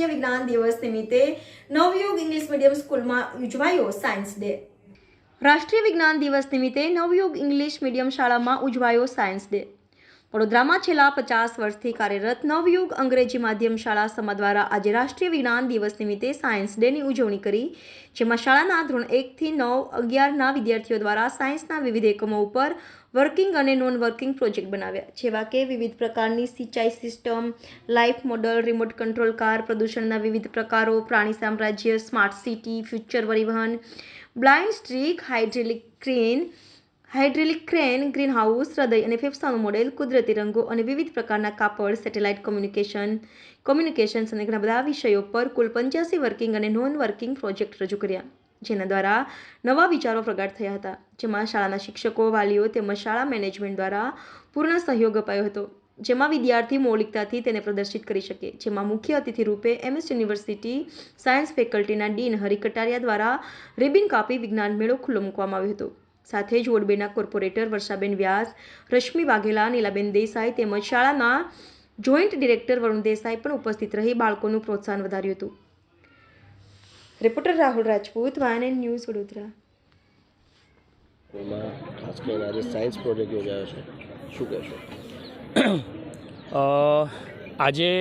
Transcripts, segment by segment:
રાષ્ટ્રીય વિજ્ઞાન દિવસ નિમિત્તે નવયુગ ઇંગ્લિશ મીડિયમ સ્કૂલમાં ઉજવાયો સાયન્સ ડે। રાષ્ટ્રીય વિજ્ઞાન દિવસ નિમિત્તે નવયુગ ઇંગ્લિશ મીડિયમ શાળામાં ઉજવાયો સાયન્સ ડે। વડોદરામાં છેલ્લા 50 વર્ષથી કાર્યરત નવયુગ અંગ્રેજી માધ્યમ શાળા સમા દ્વારા આજે રાષ્ટ્રીય વિજ્ઞાન દિવસ નિમિત્તે સાયન્સ ડેની ઉજવણી કરી, જેમાં શાળાના ધોરણ 1 થી 9, 11ના વિદ્યાર્થીઓ દ્વારા સાયન્સના વિવિધ એકમો ઉપર વર્કિંગ અને નોન વર્કિંગ પ્રોજેક્ટ બનાવ્યા, જેવા કે વિવિધ પ્રકારની સિંચાઈ system, life model, remote control car, પ્રદૂષણના વિવિધ પ્રકારો, પ્રાણી સામ્રાજ્ય, સ્માર્ટ સિટી, ફ્યુચર પરિવહન, blind strict, hydraulic crane, green house, હૃદય અને ફેફસાનું મોડેલ, કુદરતી રંગો અને વિવિધ પ્રકારના કાપડ, સેટેલાઇટ કોમ્યુનિકેશન્સ અને ઘણા બધા વિષયો પર કુલ 85 વર્કિંગ અને નોન વર્કિંગ પ્રોજેક્ટ રજૂ કર્યા, જેના દ્વારા નવા વિચારો પ્રગટ થયા હતા, જેમાં શાળાના શિક્ષકો, વાલીઓ તેમજ શાળા મેનેજમેન્ટ દ્વારા પૂર્ણ સહયોગ અપાયો હતો, જેમાં વિદ્યાર્થી મૌલિકતાથી તેને પ્રદર્શિત કરી શકે, જેમાં મુખ્ય અતિથિ રૂપે MS યુનિવર્સિટી સાયન્સ ફેકલ્ટીના ડીન હરી કટારિયા દ્વારા રિબિન કાપી વિજ્ઞાન મેળો ખુલ્લો મૂકવામાં આવ્યો હતો। સાથે જ વોર્ડ 2ના કોર્પોરેટર વર્ષાબેન વ્યાસ, રશ્મિ વાઘેલા, નીલાબેન દેસાઈ તેમજ શાળાના જોઈન્ટ ડિરેક્ટર વરુણ દેસાઈ પણ ઉપસ્થિત રહી બાળકોનું પ્રોત્સાહન વધાર્યું હતું। Reporter Rahul Rajput, YNN news, Vadodara. ખાસ કરીને આજે સાયન્સ પ્રોજેક્ટ યોજાયો છે, શું કહેશો? આજે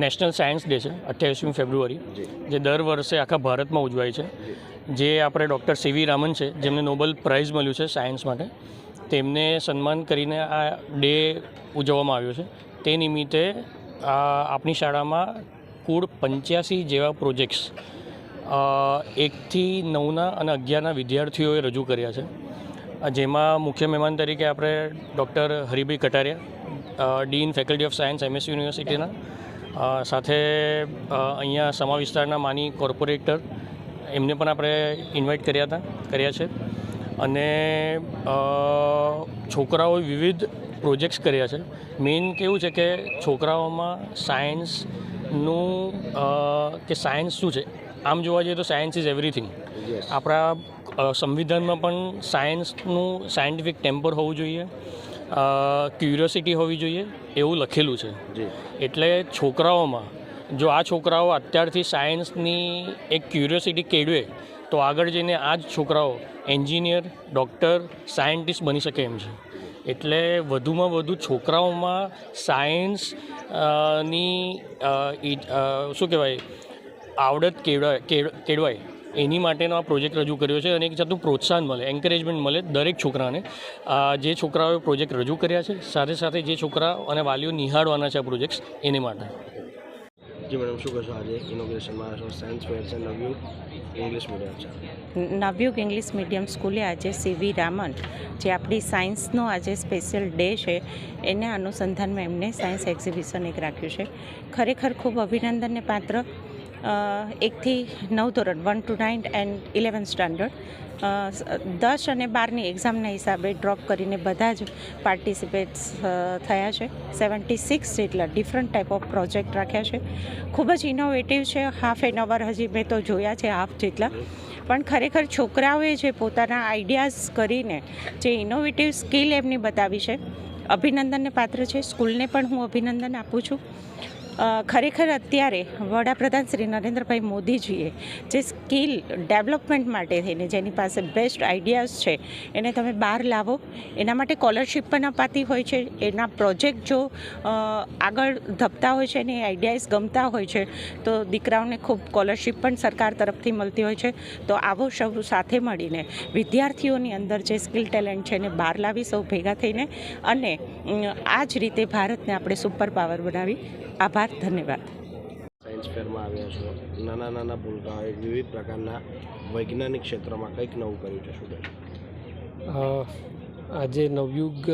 નેશનલ સાયન્સ ડે છે, 28મી ફેબ્રુઆરી, જે દર વર્ષે આખા ભારતમાં ઉજવાય છે, જે આપણે ડૉક્ટર CV રામન છે, જેમને નોબેલ પ્રાઇઝ મળ્યું છે સાયન્સ માટે, તેમને સન્માન કરીને આ ડે ઉજવવામાં આવ્યો છે। તે નિમિત્તે આપણી શાળામાં કુલ 85 જેવા પ્રોજેક્ટ્સ 1 થી 9ના અને 11ના વિદ્યાર્થીઓએ રજૂ કર્યા છે, જેમાં મુખ્ય મહેમાન તરીકે આપણે doctor Haribhai Kataria, dean faculty of science MS યુનિવર્સિટીના, સાથે અહીંયા સમા વિસ્તારના માની કોર્પોરેટર, એમને પણ આપણે ઇન્વાઇટ કર્યા છે, અને છોકરાઓએ વિવિધ પ્રોજેક્ટ્સ કર્યા છે। મેઇન કેવું છે કે છોકરાઓમાં સાયન્સનું કે સાયન્સ શું છે, આમ જોવા જઈએ તો સાયન્સ ઇઝ એવરીથિંગ। આપણા સંવિધાનમાં પણ સાયન્સનું સાયન્ટિફિક ટેમ્પર હોવું જોઈએ, ક્યુરિયોસિટી હોવી જોઈએ એવું લખેલું છે। એટલે છોકરાઓમાં જો આ છોકરાઓ અત્યારથી સાયન્સની એક ક્યુરિયોસિટી કેળવે તો આગળ જઈને આ જ છોકરાઓ એન્જિનિયર, ડૉક્ટર, સાયન્ટિસ્ટ બની શકે એમ છે। એટલે વધુમાં વધુ છોકરાઓમાં સાયન્સની શું કહેવાય આવડત કેળવાય એની માટેનો આ પ્રોજેક્ટ રજૂ કર્યો છે, અને એક જાતનું પ્રોત્સાહન મળે, એન્કરેજમેન્ટ મળે દરેક છોકરાને। જે છોકરાઓએ પ્રોજેક્ટ રજૂ કર્યા છે, સાથે સાથે જે છોકરાઓ અને વાલીઓ નિહાળવાના છે આ પ્રોજેક્ટ્સ એની માટે। જી મેડમ, શું કહેશો? આજે ઇનોગ્રેશનમાં સાયન્સ ફેર છે નવયુગ ઇંગ્લિશ મીડિયમ છે, નવયુગ ઇંગ્લિશ મીડિયમ સ્કૂલે આજે CV રામન, જે આપણી સાયન્સનો આજે સ્પેશિયલ ડે છે, એના અનુસંધાનમાં એમને સાયન્સ એક્ઝિબિશન એક રાખ્યું છે। ખરેખર ખૂબ અભિનંદનને પાત્ર 1 થી 9 ધોરણ 1 to 9 એન્ડ 11 સ્ટાન્ડર્ડ 10 અને 12ની એક્ઝામના હિસાબે ડ્રોપ કરીને બધા જ પાર્ટિસિપેટ્સ થયા છે। 76 જેટલા ડિફરન્ટ ટાઈપ ઓફ પ્રોજેક્ટ રાખ્યા છે, ખૂબ જ ઇનોવેટિવ છે। હાફ એન અવર હજી મેં તો જોયા છે, હાફ જેટલા, પણ ખરેખર છોકરાઓએ જે પોતાના આઈડિયાઝ કરીને જે ઇનોવેટિવ સ્કિલ એમની બતાવી છે, અભિનંદનને પાત્ર છે। સ્કૂલને પણ હું અભિનંદન આપું છું। ખરેખર અત્યારે વડાપ્રધાન શ્રી નરેન્દ્રભાઈ મોદીજીએ જે સ્કિલ ડેવલપમેન્ટ માટે થઈને જેની પાસે બેસ્ટ આઈડિયાઝ છે એને તમે બહાર લાવો, એના માટે સ્કોલરશિપ પણ અપાતી હોય છે। એના પ્રોજેક્ટ જો આગળ ધપતા હોય છે અને આઈડિયાઝ ગમતા હોય છે તો દીકરાઓને ખૂબ સ્કોલરશિપ પણ સરકાર તરફથી મળતી હોય છે। તો આવો સૌ સાથે મળીને વિદ્યાર્થીઓની અંદર જે સ્કિલ ટેલેન્ટ છે એને બહાર લાવી સૌ ભેગા થઈને, અને આ જ રીતે ભારતને આપણે સુપર પાવર બનાવી। આભાર, ધન્યવાદ। સાયન્સ ફેરમાં આવ્યા છો, નાના ભૂલકાઓએ વિવિધ પ્રકારના વૈજ્ઞાનિક ક્ષેત્રમાં કંઈક નવું કર્યું છે, શું કહેશો? આજે નવયુગ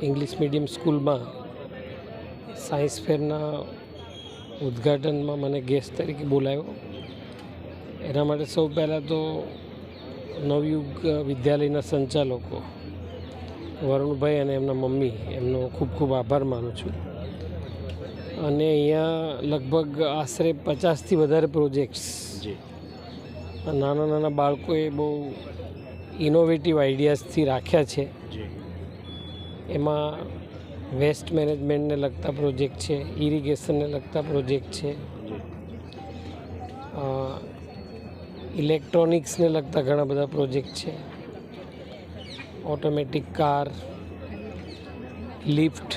ઇંગ્લિશ મીડિયમ સ્કૂલમાં સાયન્સ ફેરના ઉદ્ઘાટનમાં મને ગેસ્ટ તરીકે બોલાવ્યો। એના માટે સૌ પહેલાં તો નવયુગ વિદ્યાલયના સંચાલકો વરુણભાઈ અને એમના મમ્મી, એમનો ખૂબ ખૂબ આભાર માનું છું। અને અહીંયા લગભગ આશરે 50થી વધારે પ્રોજેક્ટ્સ નાના બાળકોએ બહુ ઇનોવેટિવ આઈડિયાઝથી રાખ્યા છે। એમાં વેસ્ટ મેનેજમેન્ટને લગતા પ્રોજેક્ટ છે, ઇરિગેશનને લગતા પ્રોજેક્ટ છે, ઇલેક્ટ્રોનિક્સને લગતા ઘણા બધા પ્રોજેક્ટ છે, ઓટોમેટિક કાર, લિફ્ટ,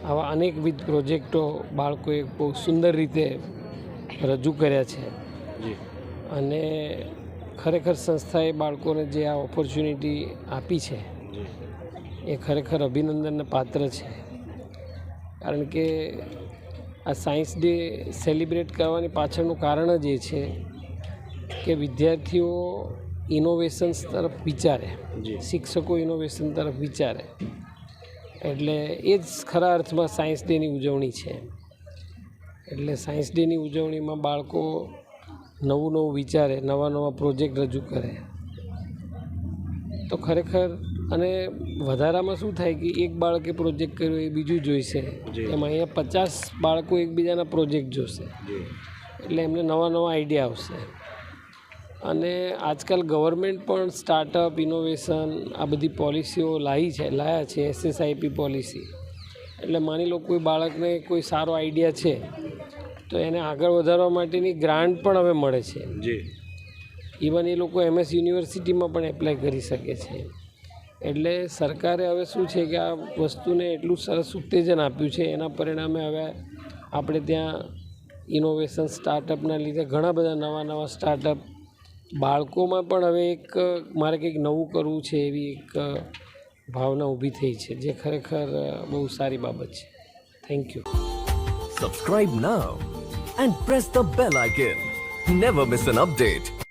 આવા અનેકવિધ પ્રોજેક્ટો બાળકોએ બહુ સુંદર રીતે રજૂ કર્યા છે. અને ખરેખર સંસ્થાએ બાળકોને જે આ ઓપોર્ચ્યુનિટી આપી છે એ ખરેખર અભિનંદનને પાત્ર છે. કારણ કે આ સાયન્સ ડે સેલિબ્રેટ કરવાની પાછળનું કારણ જ એ છે કે વિદ્યાર્થીઓ ઇનોવેશન્સ તરફ વિચારે, શિક્ષકો ઇનોવેશન તરફ વિચારે. એટલે એ જ ખરા અર્થમાં સાયન્સ ડેની ઉજવણી છે. એટલે સાયન્સ ડેની ઉજવણીમાં બાળકો નવું નવું વિચારે, નવા નવા પ્રોજેક્ટ રજૂ કરે તો ખરેખર, અને વધારામાં શું થાય કે એક બાળકે પ્રોજેક્ટ કર્યો એ બીજું જોઈશે, એમાં અહીંયા 50 બાળકો એકબીજાના પ્રોજેક્ટ જોશે, એટલે એમને નવા નવા આઈડિયા આવશે. અને આજકાલ ગવર્મેન્ટ પણ સ્ટાર્ટઅપ, ઇનોવેશન આ બધી પોલિસીઓ લાયા છે, SSIP પોલિસી. એટલે માની લો કોઈ બાળકને કોઈ સારો આઈડિયા છે તો એને આગળ વધારવા માટેની ગ્રાન્ટ પણ હવે મળે છે. ઇવન એ લોકો MS યુનિવર્સિટીમાં પણ એપ્લાય કરી શકે છે. એટલે સરકારે હવે શું છે કે આ વસ્તુને એટલું સરસ ઉત્તેજન આપ્યું છે, એના પરિણામે હવે આપણે ત્યાં ઇનોવેશન સ્ટાર્ટઅપના લીધે ઘણા બધા નવા નવા સ્ટાર્ટઅપ, બાળકોમાં પણ હવે એક મારે કંઈક નવું કરવું છે એવી એક ભાવના ઊભી થઈ છે, જે ખરેખર બહુ સારી બાબત છે. Thank you. Subscribe now and press the bell icon. Never miss an update.